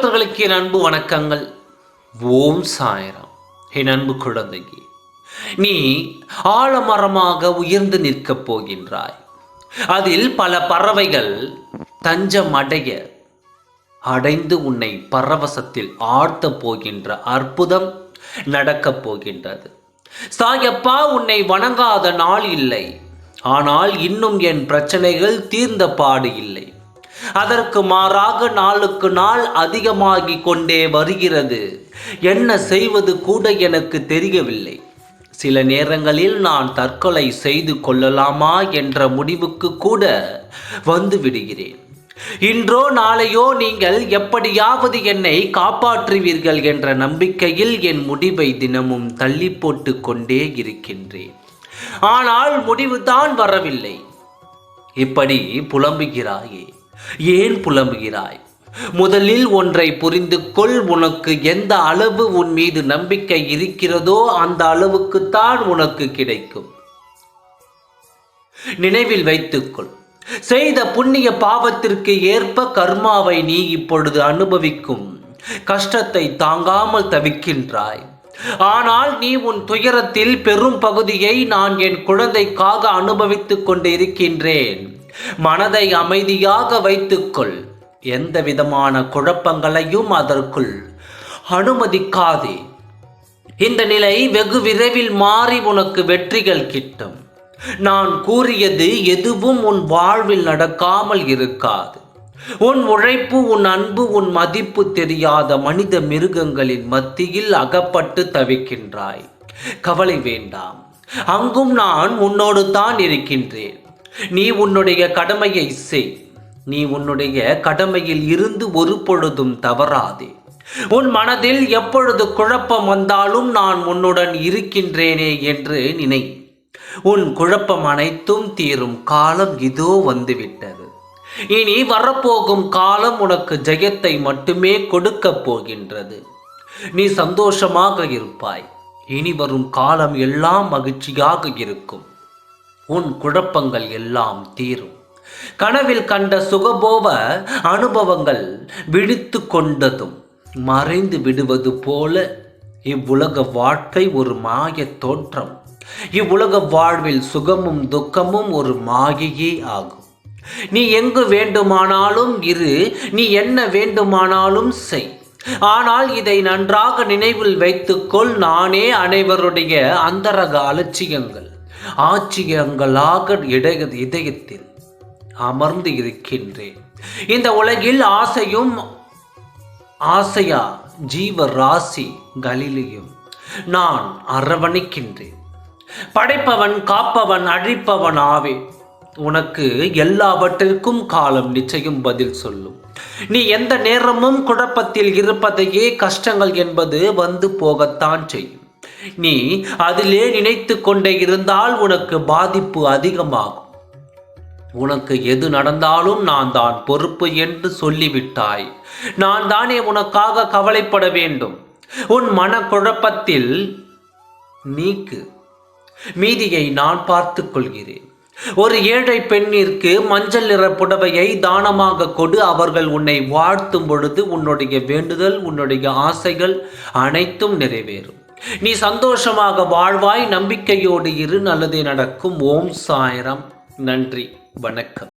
பக்தர்களுக்கு என் அன்பு வணக்கங்கள். ஓம் சாய்ராம். என் அன்பு குழந்தையே, நீ ஆலமரமாக உயர்ந்து நிற்கப் போகின்றாய். அதில் பல பறவைகள் தஞ்சம் அடைந்து உன்னை பரவசத்தில் ஆழ்த்தப் போகின்ற அற்புதம் நடக்கப் போகின்றது. சாயப்பா, உன்னை வணங்காத நாள் இல்லை. ஆனால் இன்னும் என் பிரச்சனைகள் தீர்ந்த பாடு இல்லை. அதற்கு மாறாக நாளுக்கு நாள் அதிகமாகிக் கொண்டே வருகிறது. என்ன செய்வது கூட எனக்கு தெரியவில்லை. சில நேரங்களில் நான் தற்கொலை செய்து கொள்ளலாமா என்ற முடிவுக்கு கூட வந்து விடுகிறேன். இன்றோ நாளையோ நீங்கள் எப்படியாவது என்னை காப்பாற்றுவீர்கள் என்ற நம்பிக்கையில் என் முடிவை தினமும் தள்ளி போட்டு கொண்டே இருக்கின்றேன். ஆனால் முடிவுதான் வரவில்லை. இப்படி புலம்புகிறாயே, ஏன் புலம்புகிறாய்? முதலில் ஒன்றை புரிந்து கொள். உனக்கு எந்த அளவு உன் மீது நம்பிக்கை இருக்கிறதோ அந்த அளவுக்குத்தான் உனக்கு கிடைக்கும். நினைவில் வைத்துக்கொள். செய்த புண்ணிய பாவத்திற்கு ஏற்ப கர்மாவை நீ இப்பொழுது அனுபவிக்கும் கஷ்டத்தை தாங்காமல் தவிக்கின்றாய். ஆனால் நீ உன் துயரத்தில் பெரும் பகுதியை நான் என் குழந்தைக்காக அனுபவித்துக் கொண்டு இருக்கின்றேன். மனதை அமைதியாக வைத்துக்கொள். எந்த விதமான குழப்பங்களையும் அதற்குள் அனுமதிக்காதே. இந்த நிலை வெகு விரைவில் மாறி உனக்கு வெற்றிகள் கிட்டும். நான் கூறியது எதுவும் உன் வாழ்வில் நடக்காமல் இருக்காது. உன் உழைப்பு, உன் அன்பு, உன் மதிப்பு தெரியாத மனித மிருகங்களின் மத்தியில் அகப்பட்டு தவிக்கின்றாய். கவலை வேண்டாம். அங்கும் நான் உன்னோடு தான் இருக்கின்றேன். நீ உன்னுடைய கடமையை செய். நீ உன்னுடைய கடமையில் இருந்து ஒரு பொழுதும் தவறாதே. உன் மனதில் எப்பொழுது குழப்பம் வந்தாலும் நான் உன்னுடன் இருக்கின்றேனே என்று நினை. உன் குழப்பம் அனைத்தும் தீரும் காலம் இதோ வந்துவிட்டது. இனி வரப்போகும் காலம் உனக்கு ஜெயத்தை மட்டுமே கொடுக்கப் போகின்றது. நீ சந்தோஷமாக இருப்பாய். இனி வரும் காலம் எல்லாம் மகிழ்ச்சியாக இருக்கும். உன் குழப்பங்கள் எல்லாம் தீரும். கனவில் கண்ட சுகபோக அனுபவங்கள் விழித்து கொண்டதும் மறைந்து விடுவது போல இவ்வுலக வாழ்க்கை ஒரு மாய தோற்றம். இவ்வுலக வாழ்வில் சுகமும் துக்கமும் ஒரு மாயையே ஆகும். நீ எங்கு வேண்டுமானாலும் இரு, நீ என்ன வேண்டுமானாலும் செய். ஆனால் இதை நன்றாக நினைவில் வைத்துக்கொள். நானே அனைவருடைய அந்தரக அலட்சியங்கள் ஆட்சியங்களாக இதயத்தில் அமர்ந்து இருக்கின்றேன். இந்த உலகில் ஆசையா ஜீவ ராசிகளிலேயும் நான் அரவணைக்கின்றேன். படைப்பவன், காப்பவன், அழிப்பவன் ஆவே. உனக்கு எல்லாவற்றிற்கும் காலம் நிச்சயம் பதில் சொல்லும். நீ எந்த நேரமும் குழப்பத்தில் இருப்பதையே கஷ்டங்கள் என்பது வந்து போகத்தான் செய்யும். நீ அதிலே நினைத்து கொண்டே இருந்தால் உனக்கு பாதிப்பு அதிகமாகும். உனக்கு எது நடந்தாலும் நான் தான் பொறுப்பு என்று சொல்லிவிட்டாய். நான் தானே உனக்காக கவலைப்பட வேண்டும். உன் மனக்குழப்பத்தில் நீக்கு. மீதியை நான் பார்த்துக் கொள்கிறேன். ஒரு ஏழை பெண்ணிற்கு மஞ்சள் நிற புடவையை தானமாக கொடு. அவர்கள் உன்னை வாழ்த்தும் பொழுது உன்னுடைய வேண்டுதல், உன்னுடைய ஆசைகள் அனைத்தும் நிறைவேறும். நீ சந்தோஷமாக வாழ்வாய். நம்பிக்கையோடு இரு. நல்லதே நடக்கும். ஓம் சாய்ராம். நன்றி, வணக்கம்.